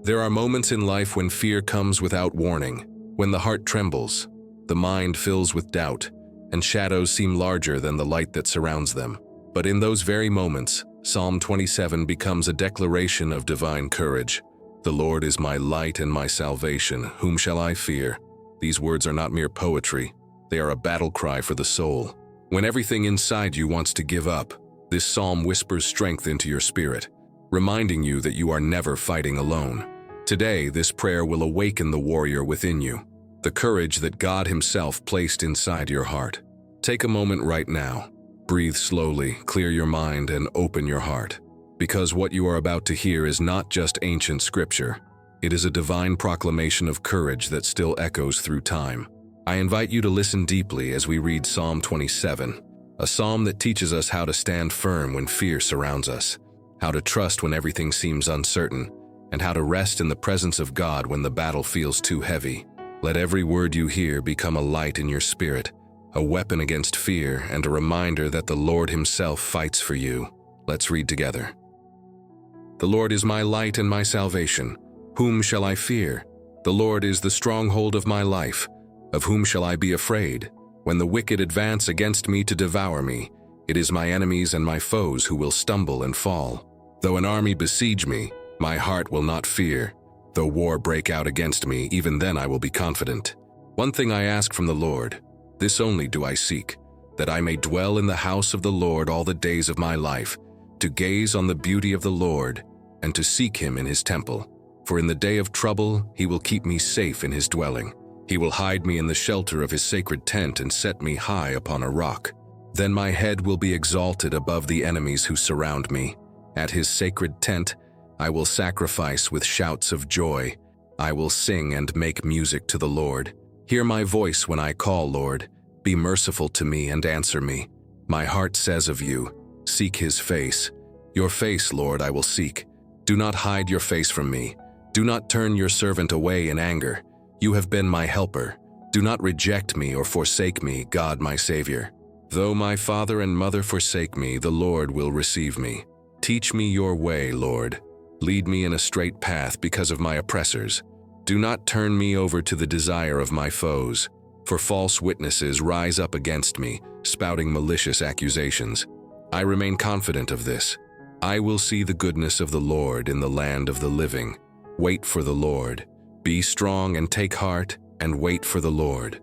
There are moments in life when fear comes without warning, when the heart trembles, the mind fills with doubt, and shadows seem larger than the light that surrounds them. But in those very moments, Psalm 27 becomes a declaration of divine courage. "The Lord is my light and my salvation, whom shall I fear?" These words are not mere poetry, they are a battle cry for the soul. When everything inside you wants to give up, this psalm whispers strength into your spirit, reminding you that you are never fighting alone. Today, this prayer will awaken the warrior within you, the courage that God Himself placed inside your heart. Take a moment right now. Breathe slowly, clear your mind, and open your heart. Because what you are about to hear is not just ancient scripture. It is a divine proclamation of courage that still echoes through time. I invite you to listen deeply as we read Psalm 27, a psalm that teaches us how to stand firm when fear surrounds us, how to trust when everything seems uncertain, and how to rest in the presence of God when the battle feels too heavy. Let every word you hear become a light in your spirit, a weapon against fear, and a reminder that the Lord Himself fights for you. Let's read together. "The Lord is my light and my salvation. Whom shall I fear? The Lord is the stronghold of my life. Of whom shall I be afraid? When the wicked advance against me to devour me, it is my enemies and my foes who will stumble and fall. Though an army besiege me, my heart will not fear. Though war break out against me, even then I will be confident. One thing I ask from the Lord, this only do I seek, that I may dwell in the house of the Lord all the days of my life, to gaze on the beauty of the Lord, and to seek Him in His temple. For in the day of trouble He will keep me safe in His dwelling. He will hide me in the shelter of His sacred tent and set me high upon a rock. Then my head will be exalted above the enemies who surround me. At His sacred tent I will sacrifice with shouts of joy. I will sing and make music to the Lord. Hear my voice when I call, Lord. Be merciful to me and answer me. My heart says of you, seek His face. Your face, Lord, I will seek. Do not hide your face from me. Do not turn your servant away in anger. You have been my helper. Do not reject me or forsake me, God my Savior. Though my father and mother forsake me, the Lord will receive me. Teach me your way, Lord. Lead me in a straight path because of my oppressors. Do not turn me over to the desire of my foes, for false witnesses rise up against me, spouting malicious accusations. I remain confident of this. I will see the goodness of the Lord in the land of the living. Wait for the Lord. Be strong and take heart, and wait for the Lord."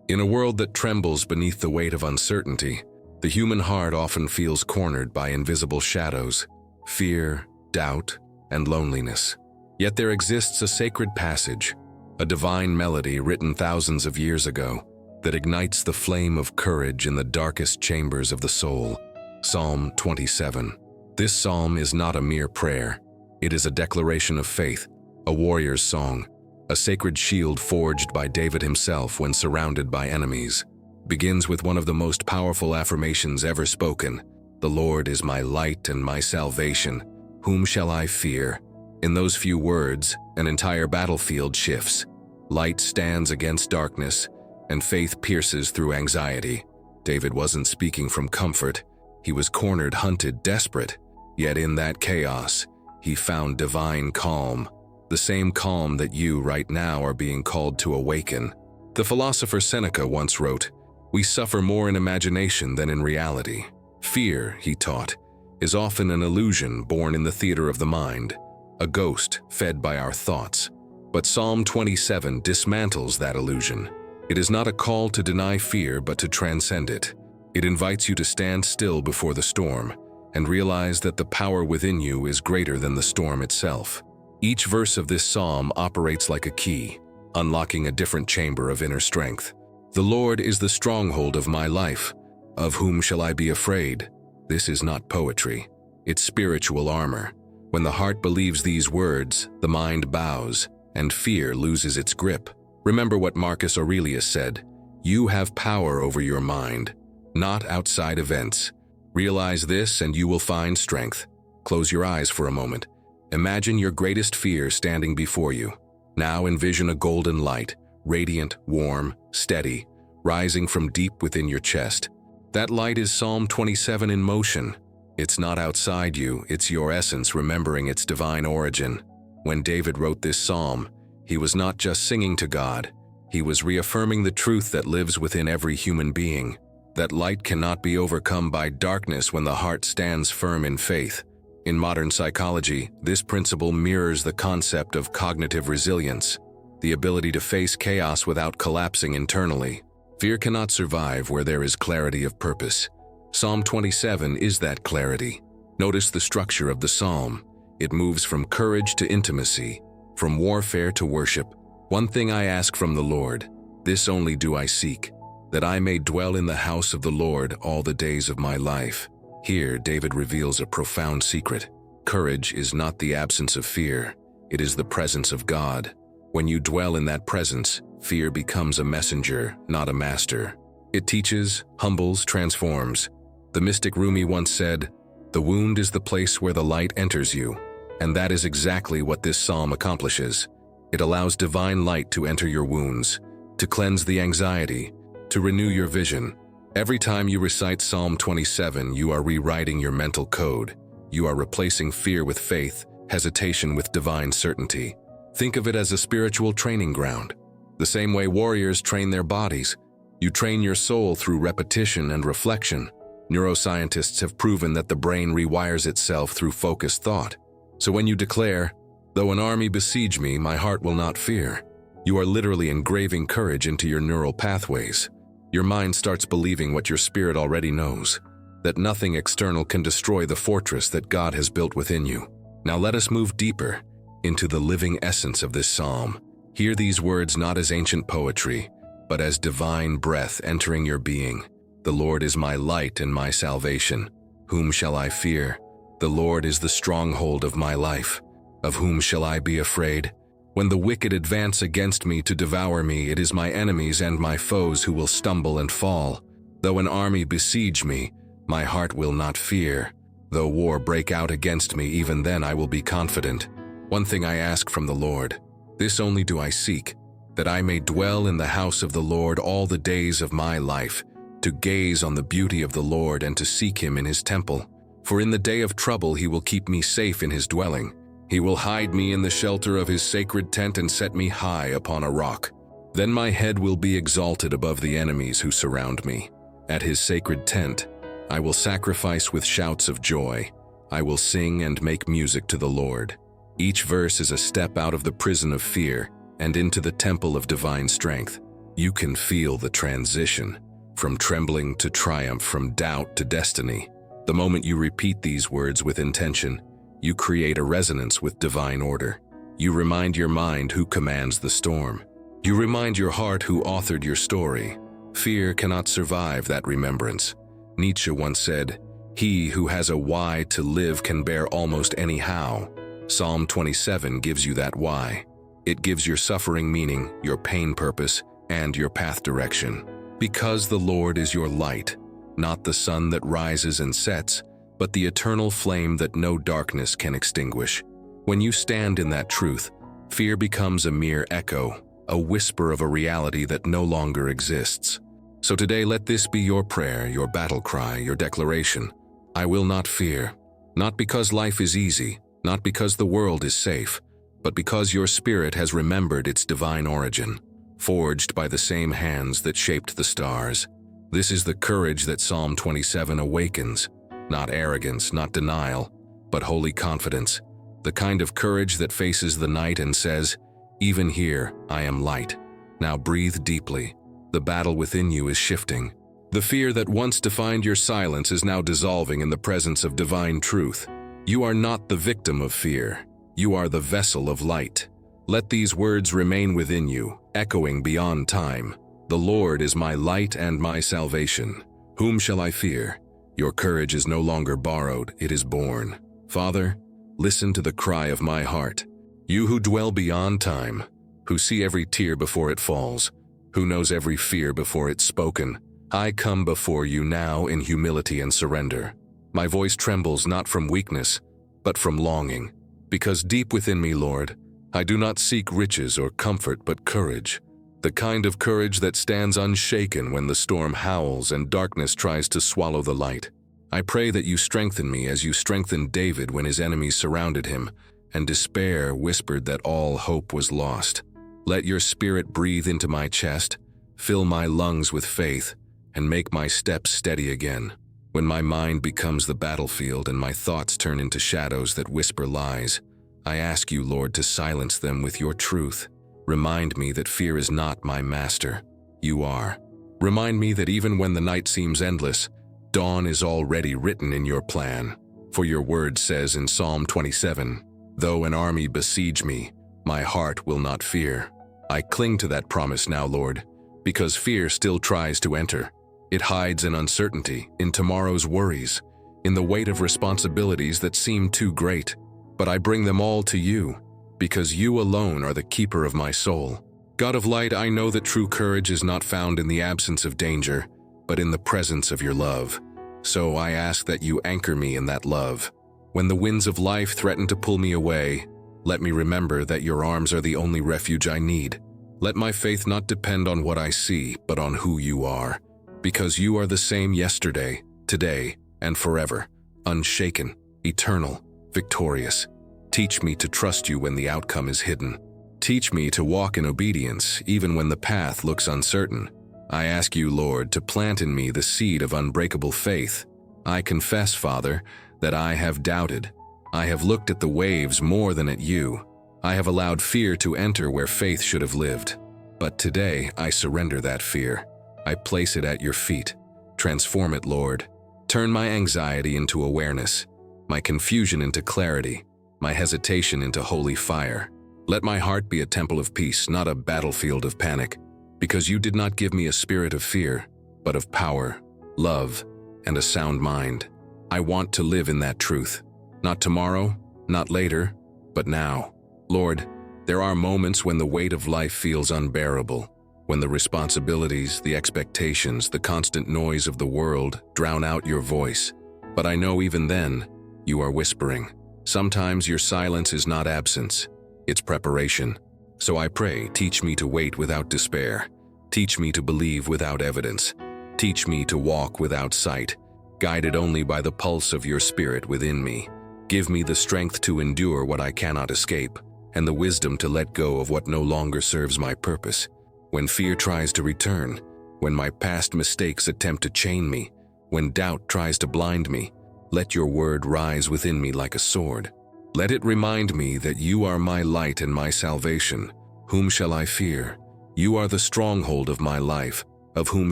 In a world that trembles beneath the weight of uncertainty, the human heart often feels cornered by invisible shadows, fear, doubt, and loneliness. Yet there exists a sacred passage, a divine melody written thousands of years ago, that ignites the flame of courage in the darkest chambers of the soul. Psalm 27. This psalm is not a mere prayer. It is a declaration of faith, a warrior's song, a sacred shield forged by David himself when surrounded by enemies. Begins with one of the most powerful affirmations ever spoken. "The Lord is my light and my salvation. Whom shall I fear?" In those few words, an entire battlefield shifts. Light stands against darkness, and faith pierces through anxiety. David wasn't speaking from comfort. He was cornered, hunted, desperate. Yet in that chaos, he found divine calm. The same calm that you right now are being called to awaken. The philosopher Seneca once wrote, "We suffer more in imagination than in reality." Fear, he taught, is often an illusion born in the theater of the mind, a ghost fed by our thoughts. But Psalm 27 dismantles that illusion. It is not a call to deny fear, but to transcend it. It invites you to stand still before the storm and realize that the power within you is greater than the storm itself. Each verse of this psalm operates like a key, unlocking a different chamber of inner strength. "The Lord is the stronghold of my life. Of whom shall I be afraid?" This is not poetry. It's spiritual armor. When the heart believes these words, the mind bows, and fear loses its grip. Remember what Marcus Aurelius said, "You have power over your mind, not outside events." Realize this and you will find strength. Close your eyes for a moment. Imagine your greatest fear standing before you. Now envision a golden light, radiant, warm, steady, rising from deep within your chest. That light is Psalm 27 in motion. It's not outside you, it's your essence remembering its divine origin. When David wrote this psalm, he was not just singing to God, he was reaffirming the truth that lives within every human being, that light cannot be overcome by darkness when the heart stands firm in faith. In modern psychology, this principle mirrors the concept of cognitive resilience, the ability to face chaos without collapsing internally. Fear cannot survive where there is clarity of purpose. Psalm 27 is that clarity. Notice the structure of the psalm. It moves from courage to intimacy, from warfare to worship. One thing I ask from the Lord, this only do I seek, that I may dwell in the house of the Lord all the days of my life. Here, David reveals a profound secret. Courage is not the absence of fear, it is the presence of God. When you dwell in that presence, fear becomes a messenger, not a master. It teaches, humbles, transforms. The mystic Rumi once said, "The wound is the place where the light enters you." And that is exactly what this psalm accomplishes. It allows divine light to enter your wounds, to cleanse the anxiety, to renew your vision. Every time you recite Psalm 27, you are rewriting your mental code. You are replacing fear with faith, hesitation with divine certainty. Think of it as a spiritual training ground. The same way warriors train their bodies, you train your soul through repetition and reflection. Neuroscientists have proven that the brain rewires itself through focused thought. So when you declare, "Though an army besiege me, my heart will not fear," you are literally engraving courage into your neural pathways. Your mind starts believing what your spirit already knows, that nothing external can destroy the fortress that God has built within you. Now let us move deeper into the living essence of this psalm. Hear these words not as ancient poetry, but as divine breath entering your being. The Lord is my light and my salvation. Whom shall I fear? The Lord is the stronghold of my life. Of whom shall I be afraid? When the wicked advance against me to devour me, it is my enemies and my foes who will stumble and fall. Though an army besiege me, my heart will not fear. Though war break out against me, even then I will be confident. One thing I ask from the Lord, this only do I seek, that I may dwell in the house of the Lord all the days of my life, to gaze on the beauty of the Lord and to seek him in his temple. For in the day of trouble he will keep me safe in his dwelling. He will hide me in the shelter of his sacred tent and set me high upon a rock. Then my head will be exalted above the enemies who surround me. At his sacred tent, I will sacrifice with shouts of joy. I will sing and make music to the Lord. Each verse is a step out of the prison of fear and into the temple of divine strength. You can feel the transition, from trembling to triumph, from doubt to destiny. The moment you repeat these words with intention, you create a resonance with divine order. You remind your mind who commands the storm. You remind your heart who authored your story. Fear cannot survive that remembrance. Nietzsche once said, "He who has a why to live can bear almost any how." Psalm 27 gives you that why. It gives your suffering meaning, your pain purpose, and your path direction. Because the Lord is your light, not the sun that rises and sets, but the eternal flame that no darkness can extinguish. When you stand in that truth, fear becomes a mere echo, a whisper of a reality that no longer exists. So today, let this be your prayer, your battle cry, your declaration. I will not fear, not because life is easy, not because the world is safe, but because your spirit has remembered its divine origin, forged by the same hands that shaped the stars. This is the courage that Psalm 27 awakens, not arrogance, not denial, but holy confidence, the kind of courage that faces the night and says, "Even here, I am light." Now breathe deeply. The battle within you is shifting. The fear that once defined your silence is now dissolving in the presence of divine truth. You are not the victim of fear. You are the vessel of light. Let these words remain within you, echoing beyond time. The Lord is my light and my salvation. Whom shall I fear? Your courage is no longer borrowed, it is born. Father, listen to the cry of my heart. You who dwell beyond time, who see every tear before it falls, who knows every fear before it's spoken, I come before you now in humility and surrender. My voice trembles not from weakness, but from longing. Because deep within me, Lord, I do not seek riches or comfort, but courage. The kind of courage that stands unshaken when the storm howls and darkness tries to swallow the light. I pray that you strengthen me as you strengthened David when his enemies surrounded him, and despair whispered that all hope was lost. Let your spirit breathe into my chest, fill my lungs with faith, and make my steps steady again. When my mind becomes the battlefield and my thoughts turn into shadows that whisper lies, I ask you, Lord, to silence them with your truth. Remind me that fear is not my master. You are. Remind me that even when the night seems endless, dawn is already written in your plan. For your word says in Psalm 27, "Though an army besiege me, my heart will not fear." I cling to that promise now, Lord, because fear still tries to enter. It hides in uncertainty, in tomorrow's worries, in the weight of responsibilities that seem too great. But I bring them all to you, because you alone are the keeper of my soul. God of light, I know that true courage is not found in the absence of danger, but in the presence of your love. So I ask that you anchor me in that love. When the winds of life threaten to pull me away, let me remember that your arms are the only refuge I need. Let my faith not depend on what I see, but on who you are. Because you are the same yesterday, today, and forever, unshaken, eternal, victorious. Teach me to trust you when the outcome is hidden. Teach me to walk in obedience, even when the path looks uncertain. I ask you, Lord, to plant in me the seed of unbreakable faith. I confess, Father, that I have doubted. I have looked at the waves more than at you. I have allowed fear to enter where faith should have lived. But today, I surrender that fear. I place it at your feet. Transform it, Lord. Turn my anxiety into awareness, my confusion into clarity, my hesitation into holy fire. Let my heart be a temple of peace, not a battlefield of panic, because you did not give me a spirit of fear, but of power, love, and a sound mind. I want to live in that truth. Not tomorrow, not later, but now. Lord, there are moments when the weight of life feels unbearable, when the responsibilities, the expectations, the constant noise of the world drown out your voice. But I know even then, you are whispering. Sometimes your silence is not absence, it's preparation. So I pray, teach me to wait without despair. Teach me to believe without evidence. Teach me to walk without sight, guided only by the pulse of your spirit within me. Give me the strength to endure what I cannot escape, and the wisdom to let go of what no longer serves my purpose. When fear tries to return, when my past mistakes attempt to chain me, when doubt tries to blind me, let your word rise within me like a sword. Let it remind me that you are my light and my salvation. Whom shall I fear? You are the stronghold of my life. Of whom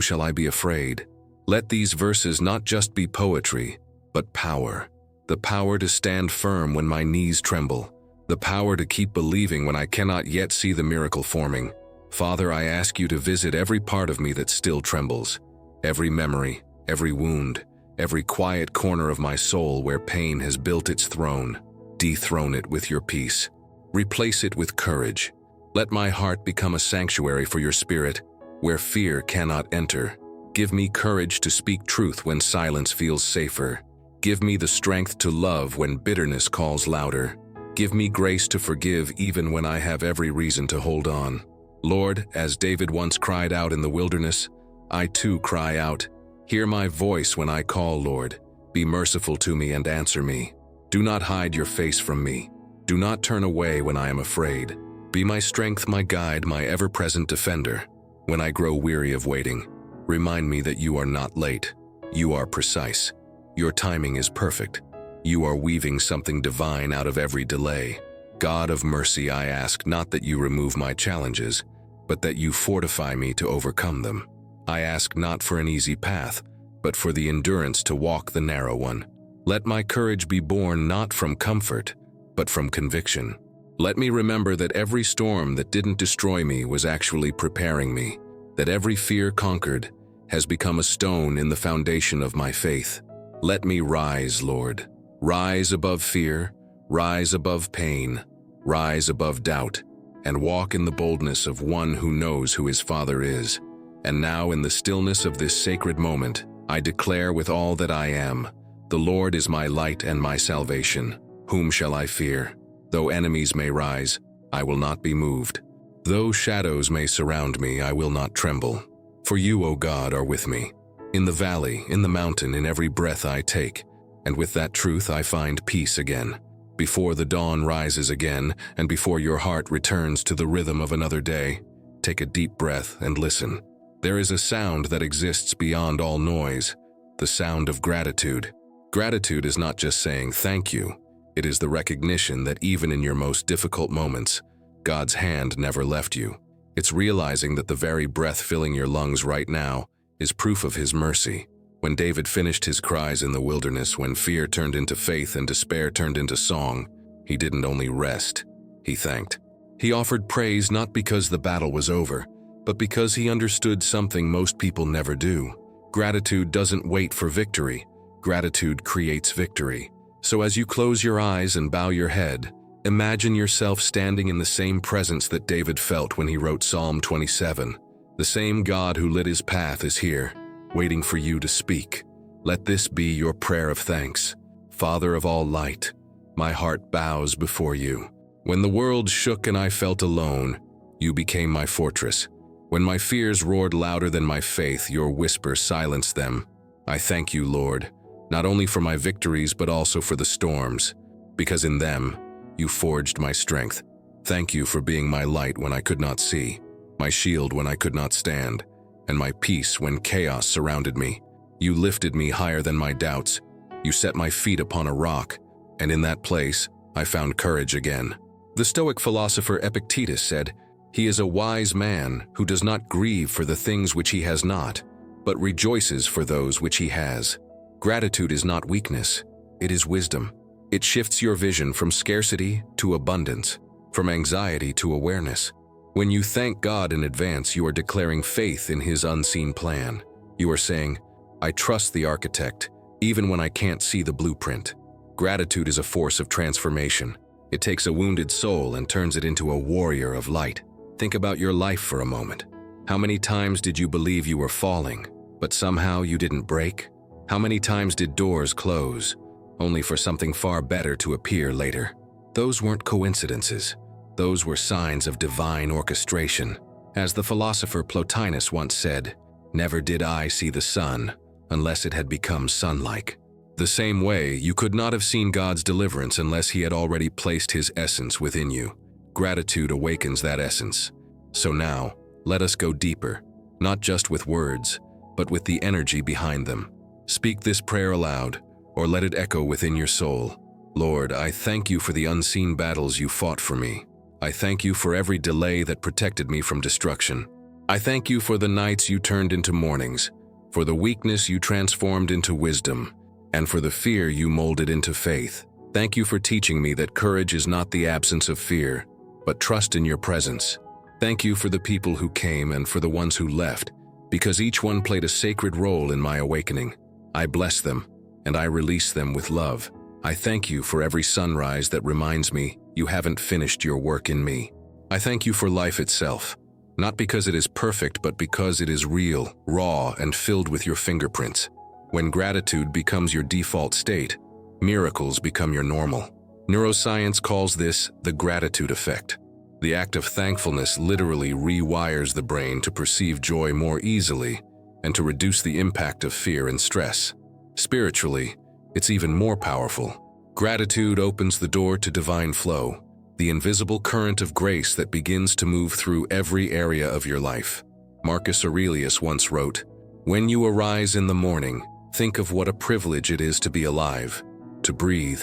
shall I be afraid? Let these verses not just be poetry, but power. The power to stand firm when my knees tremble. The power to keep believing when I cannot yet see the miracle forming. Father, I ask you to visit every part of me that still trembles. Every memory, every wound, every quiet corner of my soul where pain has built its throne. Dethrone it with your peace. Replace it with courage. Let my heart become a sanctuary for your spirit, where fear cannot enter. Give me courage to speak truth when silence feels safer. Give me the strength to love when bitterness calls louder. Give me grace to forgive even when I have every reason to hold on. Lord, as David once cried out in the wilderness, I too cry out. Hear my voice when I call, Lord. Be merciful to me and answer me. Do not hide your face from me. Do not turn away when I am afraid. Be my strength, my guide, my ever-present defender. When I grow weary of waiting, remind me that you are not late. You are precise. Your timing is perfect. You are weaving something divine out of every delay. God of mercy, I ask not that you remove my challenges, but that you fortify me to overcome them. I ask not for an easy path, but for the endurance to walk the narrow one. Let my courage be born not from comfort, but from conviction. Let me remember that every storm that didn't destroy me was actually preparing me, that every fear conquered has become a stone in the foundation of my faith. Let me rise, Lord. Rise above fear, rise above pain, rise above doubt, and walk in the boldness of one who knows who his Father is. And now in the stillness of this sacred moment, I declare with all that I am, the Lord is my light and my salvation. Whom shall I fear? Though enemies may rise, I will not be moved. Though shadows may surround me, I will not tremble. For you, O God, are with me. In the valley, in the mountain, in every breath I take. And with that truth I find peace again. Before the dawn rises again, and before your heart returns to the rhythm of another day, take a deep breath and listen. There is a sound that exists beyond all noise, the sound of gratitude. Gratitude is not just saying thank you. It is the recognition that even in your most difficult moments, God's hand never left you. It's realizing that the very breath filling your lungs right now is proof of His mercy. When David finished his cries in the wilderness, when fear turned into faith and despair turned into song, he didn't only rest, he thanked. He offered praise not because the battle was over, but because he understood something most people never do. Gratitude doesn't wait for victory. Gratitude creates victory. So as you close your eyes and bow your head, imagine yourself standing in the same presence that David felt when he wrote Psalm 27. The same God who lit his path is here, waiting for you to speak. Let this be your prayer of thanks. Father of all light, my heart bows before you. When the world shook and I felt alone, you became my fortress. When my fears roared louder than my faith, your whisper silenced them. I thank you, Lord, not only for my victories but also for the storms, because in them, you forged my strength. Thank you for being my light when I could not see, my shield when I could not stand, and my peace when chaos surrounded me. You lifted me higher than my doubts. You set my feet upon a rock, and in that place, I found courage again. The Stoic philosopher Epictetus said, "He is a wise man who does not grieve for the things which he has not, but rejoices for those which he has." Gratitude is not weakness, it is wisdom. It shifts your vision from scarcity to abundance, from anxiety to awareness. When you thank God in advance, you are declaring faith in His unseen plan. You are saying, I trust the architect, even when I can't see the blueprint. Gratitude is a force of transformation. It takes a wounded soul and turns it into a warrior of light. Think about your life for a moment. How many times did you believe you were falling, but somehow you didn't break? How many times did doors close, only for something far better to appear later? Those weren't coincidences. Those were signs of divine orchestration. As the philosopher Plotinus once said, "Never did I see the sun unless it had become sun-like." The same way, you could not have seen God's deliverance unless He had already placed His essence within you. Gratitude awakens that essence. So now, let us go deeper, not just with words, but with the energy behind them. Speak this prayer aloud, or let it echo within your soul. Lord, I thank you for the unseen battles you fought for me. I thank you for every delay that protected me from destruction. I thank you for the nights you turned into mornings, for the weakness you transformed into wisdom, and for the fear you molded into faith. Thank you for teaching me that courage is not the absence of fear, but trust in your presence. Thank you for the people who came and for the ones who left, because each one played a sacred role in my awakening. I bless them, and I release them with love. I thank you for every sunrise that reminds me you haven't finished your work in me. I thank you for life itself, not because it is perfect, but because it is real, raw, and filled with your fingerprints. When gratitude becomes your default state, miracles become your normal. Neuroscience calls this the gratitude effect. The act of thankfulness literally rewires the brain to perceive joy more easily and to reduce the impact of fear and stress. Spiritually, it's even more powerful. Gratitude opens the door to divine flow, the invisible current of grace that begins to move through every area of your life. Marcus Aurelius once wrote, "When you arise in the morning, think of what a privilege it is to be alive, to breathe,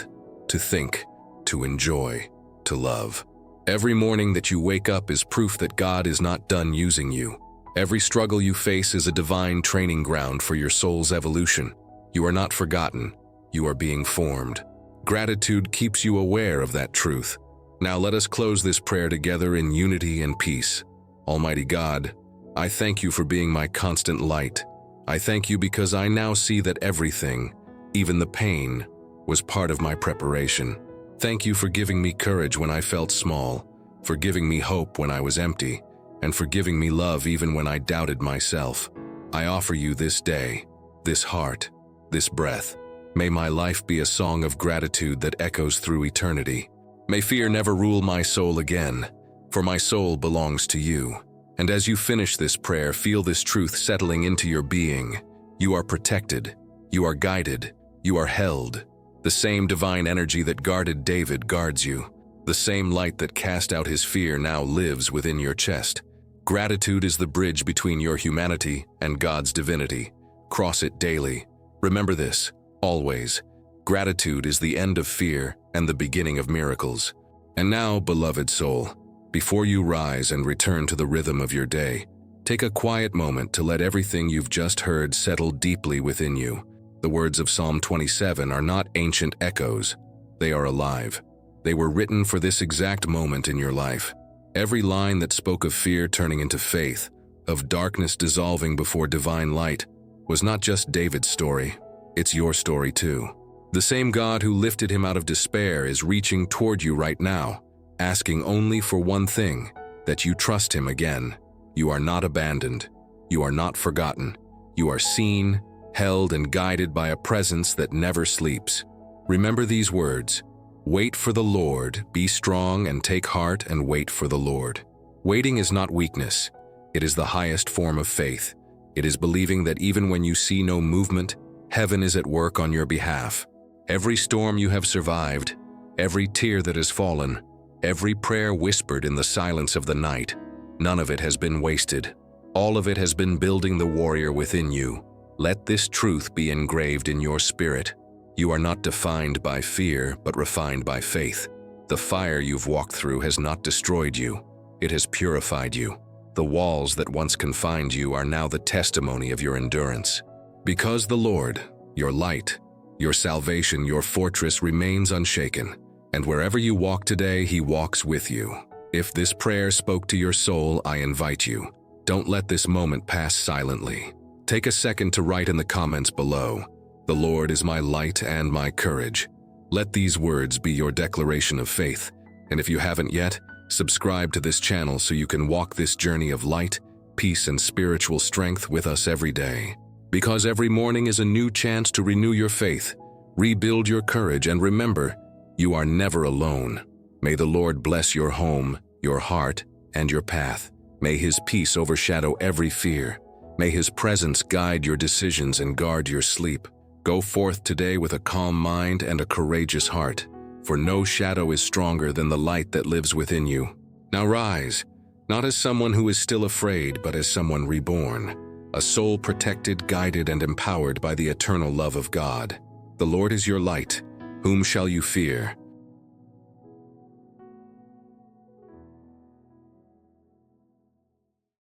to think, to enjoy, to love." Every morning that you wake up is proof that God is not done using you. Every struggle you face is a divine training ground for your soul's evolution. You are not forgotten. You are being formed. Gratitude keeps you aware of that truth. Now let us close this prayer together in unity and peace. Almighty God, I thank you for being my constant light. I thank you because I now see that everything, even the pain, was part of my preparation. Thank you for giving me courage when I felt small, for giving me hope when I was empty, and for giving me love even when I doubted myself. I offer you this day, this heart, this breath. May my life be a song of gratitude that echoes through eternity. May fear never rule my soul again, for my soul belongs to you. And as you finish this prayer, feel this truth settling into your being. You are protected, you are guided, you are held, The same divine energy that guarded David guards you. The same light that cast out his fear now lives within your chest. Gratitude is the bridge between your humanity and God's divinity. Cross it daily. Remember this, always. Gratitude is the end of fear and the beginning of miracles. And now, beloved soul, before you rise and return to the rhythm of your day, take a quiet moment to let everything you've just heard settle deeply within you. The words of Psalm 27 are not ancient echoes. They are alive. They were written for this exact moment in your life. Every line that spoke of fear turning into faith, of darkness dissolving before divine light, was not just David's story. It's your story too. The same God who lifted him out of despair is reaching toward you right now, asking only for one thing, that you trust him again. You are not abandoned. You are not forgotten. You are seen, held, and guided by a presence that never sleeps. Remember these words. Wait for the Lord, be strong and take heart and wait for the Lord. Waiting is not weakness. It is the highest form of faith. It is believing that even when you see no movement, heaven is at work on your behalf. Every storm you have survived, every tear that has fallen, every prayer whispered in the silence of the night, none of it has been wasted. All of it has been building the warrior within you. Let this truth be engraved in your spirit. You are not defined by fear, but refined by faith. The fire you've walked through has not destroyed you. It has purified you. The walls that once confined you are now the testimony of your endurance. Because the Lord, your light, your salvation, your fortress remains unshaken. And wherever you walk today, he walks with you. If this prayer spoke to your soul, I invite you. Don't let this moment pass silently. Take a second to write in the comments below, "The Lord is my light and my courage." Let these words be your declaration of faith. And if you haven't yet, subscribe to this channel so you can walk this journey of light, peace, and spiritual strength with us every day. Because every morning is a new chance to renew your faith, rebuild your courage, and remember, you are never alone. May the Lord bless your home, your heart, and your path. May his peace overshadow every fear. May his presence guide your decisions and guard your sleep. Go forth today with a calm mind and a courageous heart, for no shadow is stronger than the light that lives within you. Now rise, not as someone who is still afraid, but as someone reborn, a soul protected, guided, and empowered by the eternal love of God. The Lord is your light. Whom shall you fear?